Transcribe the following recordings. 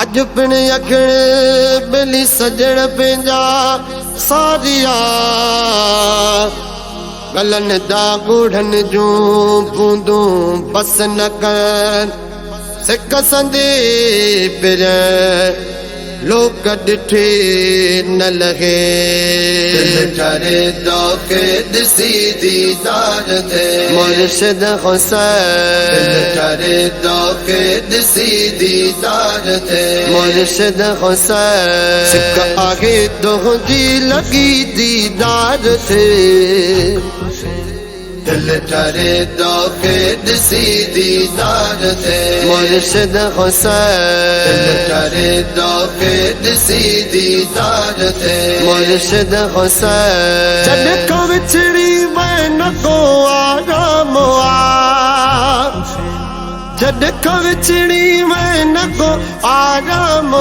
अज पिण अखण बेली सजण पंहिंजा सारिया गलन दा गुढ़न जूं बूंदूं बस न कन सिक संदे पिर लोक डिठे न लगे करे दो के दिसी दीदार थे मुर्शिद हुसैन करे दो के दिसी दीदार थे मुर्शिद हुसैन सिक आगे दोहदी लगी दीदार थे दिल करे दो के दिसी दीदार थे मुर्शिद हुसैन करे दो के दिसी दीदार थे मुर्शिद हुसैन जद कविचड़ी मैं न को आराम जद कविचड़ी मैं न को आराम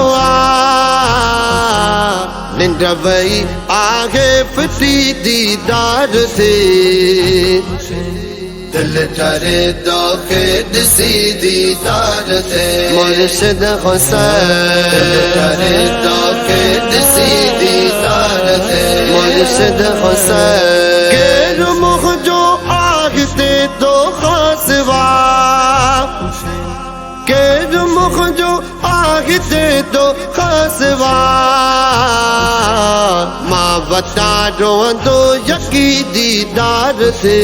निंड वई आगे फिटी दीदार से दिल करे दो के दिसी दीदार थे मुर्शिद हुसैन करे दो के दिसी दीदार थे मुर्शिद हुसैन गैर मुख जो आगते दो खासवा गैर मुख जो आगते दो खासवा मां वता रोंदो यकी दीदार से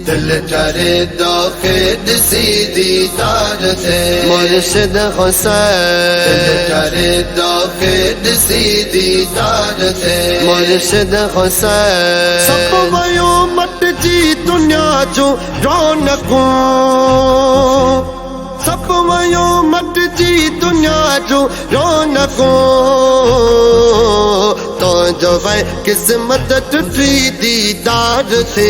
दिल करे दो के दिसी दीदार थे मुर्शिद हुसैन करे दो के दिसी दीदार थे मुर्शिद हुसैन सब वयो मट जी दुनिया जो रौनकूं सब वयो मट जी दुनिया जो रौनकूं तो जो वै किस्मत टूटी दीदार से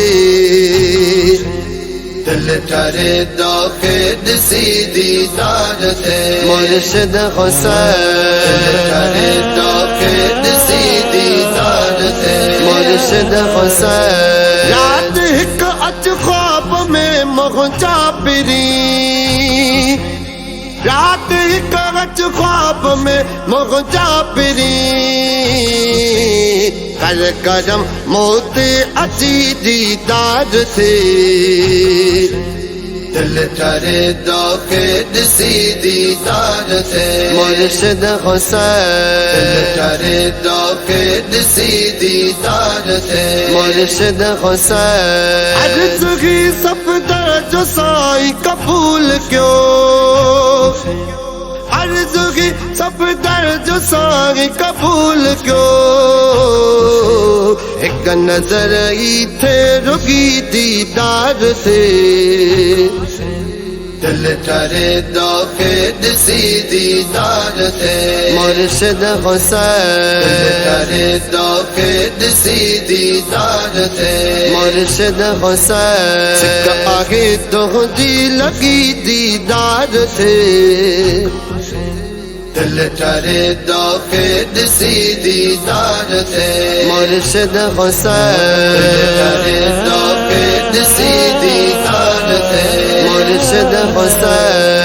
दिल करे दो के दिसी दीदार थे मुर्शिद हुसैन करे दो के दिसी दीदार थे मुर्शिद हुसैन रात हिक अच ख्वाब में मुंहिंजा पिरी रात हिक अच ख्वाब में मुंहिंजा पिरी कर करम मौत अची दीदार से दिल करे दो के दिसी दीदार थे मुर्शिद हुसैन करे दो के दिसी दीदार थे मुर्शिद हुसैन अर्ज़ की सफदर जो साईं कबूल क्यों अर्ज़ की सफदर जो साईं कबूल क्यों एक नजर ही थे रुकी दीदार से दिल करे दो के दिसी दीदार थे मुर्शिद हुसैन करे दो के दिसी दीदार थे मुर्शिद हुसैन सिक आगे दोहदी लगी दीदार से दिल करे दो के दिसी दीदार थे मुर्शिद हुसैन करे दो के दिसी दीदार थे मुर्शिद हुसैन